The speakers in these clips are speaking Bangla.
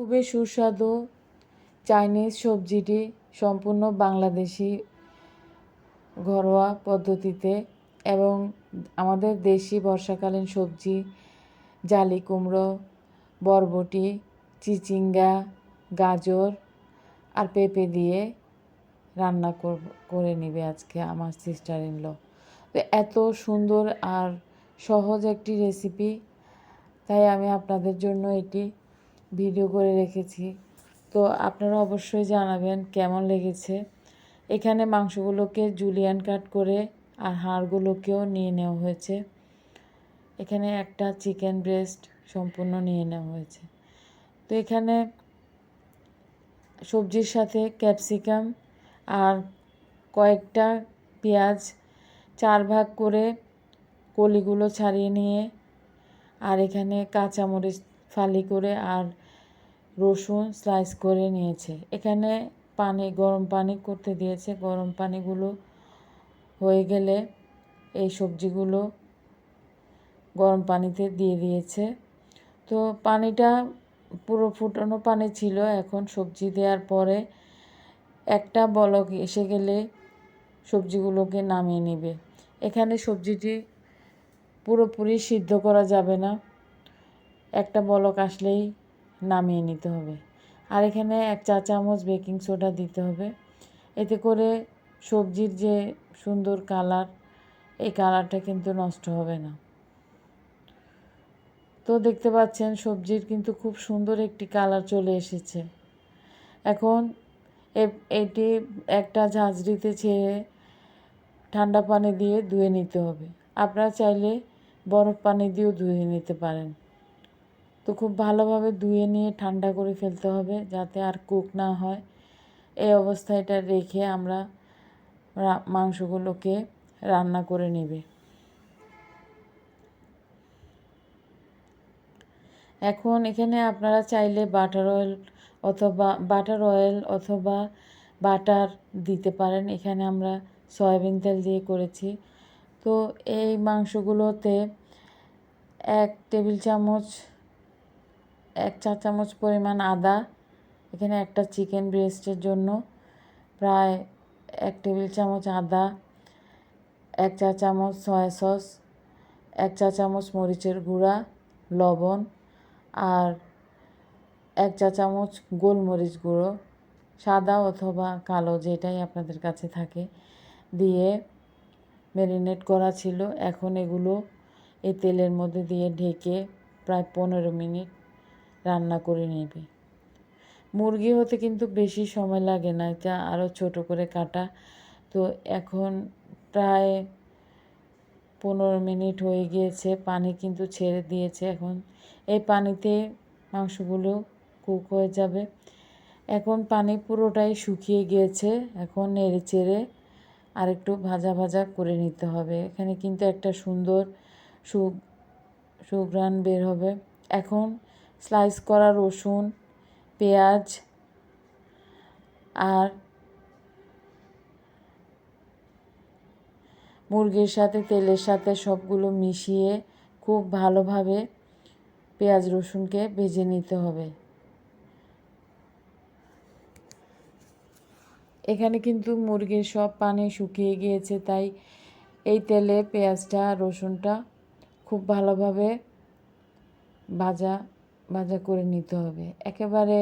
খুবই সুস্বাদু চাইনিজ সবজিটি সম্পূর্ণ বাংলাদেশি ঘরোয়া পদ্ধতিতে এবং আমাদের দেশি বর্ষাকালীন সবজি জালি কুমড়ো, বরবটি, চিচিঙ্গা, গাজর আর পেঁপে দিয়ে রান্না করে নেবে আজকে আমার সিস্টার ইন ল। তো এত সুন্দর আর সহজ একটি রেসিপি, তাই আমি আপনাদের জন্য এটি ভিডিও করে রেখেছি। তো আপনারা অবশ্যই জানাবেন কেমন লেগেছে। এখানে মাংসগুলোকে জুলিয়ান কাট করে আর হাড়গুলোকেও নিয়ে নেওয়া হয়েছে। এখানে একটা চিকেন ব্রেস্ট সম্পূর্ণ নিয়ে নেওয়া হয়েছে। তো এখানে সবজির সাথে ক্যাপসিকাম আর কয়েকটা পেঁয়াজ 4 ভাগ করে কলিগুলো ছাড়িয়ে নিয়ে, আর এখানে কাঁচামরিচ ফালি করে আর রসুন স্লাইস করে নিয়েছে। এখানে গরম পানি করতে দিয়েছে। গরম পানিগুলো হয়ে গেলে এই সবজিগুলো গরম পানিতে দিয়ে দিয়েছে। তো পানিটা পুরো ফুটানো পানি ছিল। এখন সবজি দেওয়ার পরে একটা বলক এসে গেলে সবজিগুলোকে নামিয়ে নেবে। এখানে সবজিটি পুরোপুরি সিদ্ধ করা যাবে না, একটা বলক আসলেই নামিয়ে নিতে হবে। আর এখানে 1 চা চামচ বেকিং সোডা দিতে হবে। এতে করে সবজির যে সুন্দর কালার, এই কালারটা কিন্তু নষ্ট হবে না। তো দেখতে পাচ্ছেন সবজির কিন্তু খুব সুন্দর একটি কালার চলে এসেছে। এখন এটি একটা ঝাঁঝরিতে ছেড়ে ঠান্ডা পানি দিয়ে ধুয়ে নিতে হবে। আপনারা চাইলে বরফ পানি দিয়েও ধুয়ে নিতে পারেন। তো খুব ভালোভাবে ধুয়ে নিয়ে ঠান্ডা করে ফেলতে হবে যাতে আর কুক না হয়। এই অবস্থায় এটা রেখে আমরা মাংসগুলোকে রান্না করে নেবে। এখন এখানে আপনারা চাইলে বাটার অয়েল অথবা বাটার দিতে পারেন। এখানে আমরা সয়াবিন তেল দিয়ে করেছি। তো এই মাংসগুলোতে 1 চা চামচ পরিমাণ আদা, এখানে একটা চিকেন ব্রেস্টের জন্য প্রায় 1 টেবিল চামচ আদা, 1 চা চামচ সয়া সস, 1 চা চামচ মরিচের গুঁড়া, লবণ আর 1 চা চামচ গোলমরিচ গুঁড়ো, সাদা অথবা কালো যেটাই আপনাদের কাছে থাকে, দিয়ে ম্যারিনেট করা ছিল। এখন এগুলো এই তেলের মধ্যে দিয়ে ঢেকে প্রায় 15 মিনিট রান্না করে নেবে। মুরগি হতে কিন্তু বেশি সময় লাগে না, এটা আরও ছোট করে কাটা। তো এখন প্রায় 15 মিনিট হয়ে গিয়েছে, পানি কিন্তু ছেড়ে দিয়েছে। এখন এই পানিতে মাংসগুলো কুক হয়ে যাবে। এখন পানি পুরোটাই শুকিয়ে গিয়েছে। এখন নেড়ে চেড়ে আরেকটু ভাজা ভাজা করে নিতে হবে। এখানে কিন্তু একটা সুন্দর সুঘ্রাণ বের হবে। এখন স্লাইস করা রসুন, পেঁয়াজ আর মুরগির সাথে তেলের সাথে সবগুলো মিশিয়ে খুব ভালোভাবে পেঁয়াজ রসুনকে ভেজে নিতে হবে। এখানে কিন্তু মুরগির সব পানি শুকিয়ে গিয়েছে, তাই এই তেলে পেঁয়াজটা রসুনটা খুব ভালোভাবে ভাজা করে নিতে হবে। একেবারে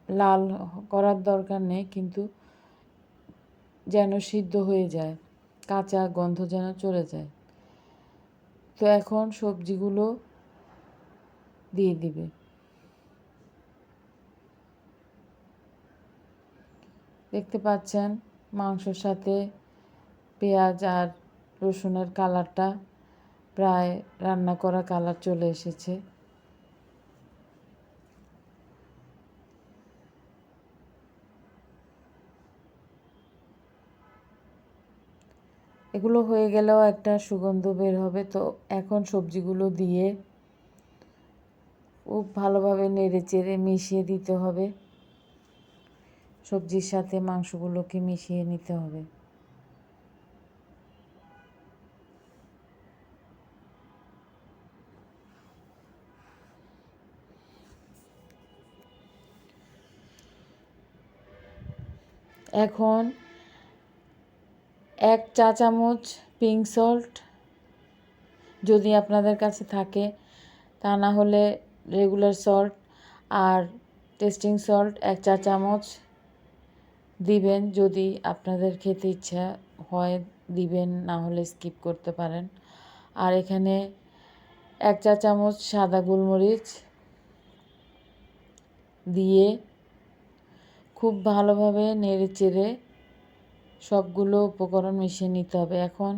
লাল করার দরকার নেই, কিন্তু যেন সিদ্ধ হয়ে যায়, কাঁচা গন্ধ যেন চলে যায়। তো এখন সবজিগুলো দিয়ে দিবে। দেখতে পাচ্ছেন মাংসর সাথে পেঁয়াজ আর রসুনের কালারটা প্রায় রান্না করা কালার চলে এসেছে। এগুলো হয়ে গেলেও একটা সুগন্ধ বের হবে। তো এখন সবজিগুলো দিয়ে খুব ভালোভাবে নেড়ে চেড়ে মিশিয়ে দিতে হবে। সবজির সাথে মাংসগুলোকে মিশিয়ে নিতে হবে। এখন 1 চা চামচ পিঙ্ক সল্ট যদি আপনাদের কাছে থাকে, তা না হলে রেগুলার সল্ট আর টেস্টিং সল্ট 1 চা চামচ দিবেন। যদি আপনাদের খেতে ইচ্ছা হয় দিবেন, না হলে স্কিপ করতে পারেন। আর এখানে 1 চা চামচ সাদা গোলমরিচ দিয়ে খুব ভালোভাবে নেড়েচেড়ে সবগুলো উপকরণ মিশিয়ে নিতে হবে। এখন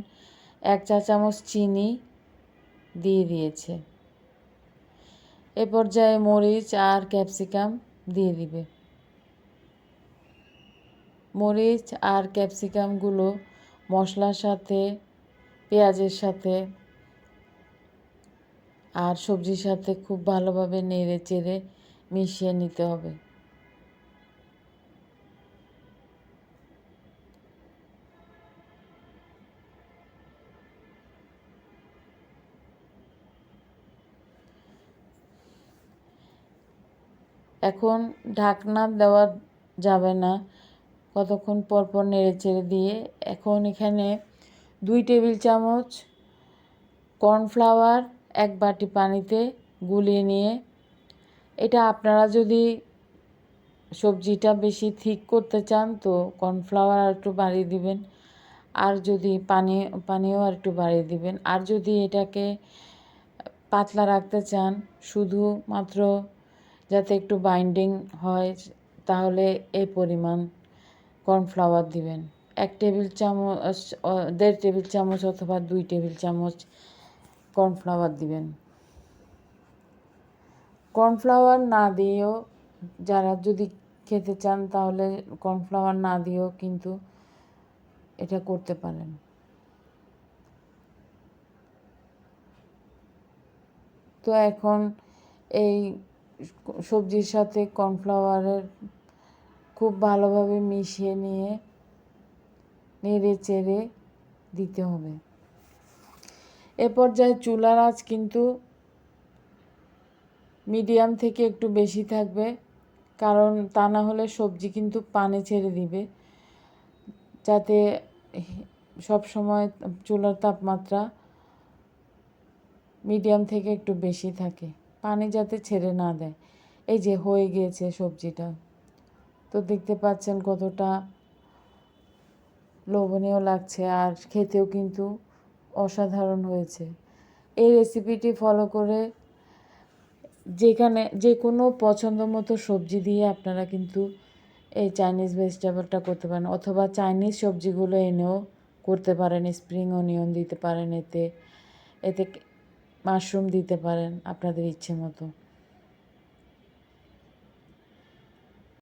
1 চা চামচ চিনি দিয়ে দিয়েছে। এ পর্যায়ে মরিচ আর ক্যাপসিকাম দিয়ে দিবে। মরিচ আর ক্যাপসিকামগুলো মশলার সাথে, পেঁয়াজের সাথে আর সবজির সাথে খুব ভালোভাবে নেড়ে চেড়ে মিশিয়ে নিতে হবে। এখন ঢাকনা দেওয়া যাবে না, কতক্ষণ পর পর নেড়ে চেড়ে দিয়ে। এখন এখানে 2 টেবিল চামচ কর্নফ্লাওয়ার 1 বাটি পানিতে গুলিয়ে নিয়ে, এটা আপনারা যদি সবজিটা বেশি থিক করতে চান তো কর্নফ্লাওয়ার আর একটু বাড়িয়ে দিবেন, আর যদি পানিও আর একটু বাড়িয়ে দিবেন। আর যদি এটাকে পাতলা রাখতে চান, শুধুমাত্র যাতে একটু বাইন্ডিং হয়, তাহলে এই পরিমাণ কর্নফ্লাওয়ার দিবেন। 1 টেবিল চামচ 1.5 টেবিল চামচ অথবা 2 টেবিল চামচ কর্নফ্লাওয়ার দিবেন। কর্নফ্লাওয়ার না দিয়েও, যারা যদি খেতে চান তাহলে কর্নফ্লাওয়ার না দিয়েও কিন্তু এটা করতে পারেন। তো এখন এই সবজির সাথে কর্নফ্লাওয়ারের খুব ভালোভাবে মিশিয়ে নিয়ে নেড়ে চেড়ে দিতে হবে। এ পর্যায়ে চুলার আঁচ কিন্তু মিডিয়াম থেকে একটু বেশি থাকবে, কারণ তা না হলে সবজি কিন্তু পানি ছেড়ে দিবে। যাতে সব সময় চুলার তাপমাত্রা মিডিয়াম থেকে একটু বেশি থাকে, পানি যাতে ছেড়ে না দেয়। এই যে হয়ে গিয়েছে সবজিটা, তো দেখতে পাচ্ছেন কতটা লোভনীয় লাগছে, আর খেতেও কিন্তু অসাধারণ হয়েছে। এই রেসিপিটি ফলো করে যে কোনো পছন্দ মতো সবজি দিয়ে আপনারা কিন্তু এই চাইনিজ ভেজিটেবলটা করতে পারেন, অথবা চাইনিজ সবজিগুলো এনেও করতে পারেন। স্প্রিং অনিয়ন দিতে পারেন, এতে মাশরুম দিতে পারেন আপনাদের ইচ্ছে মতো।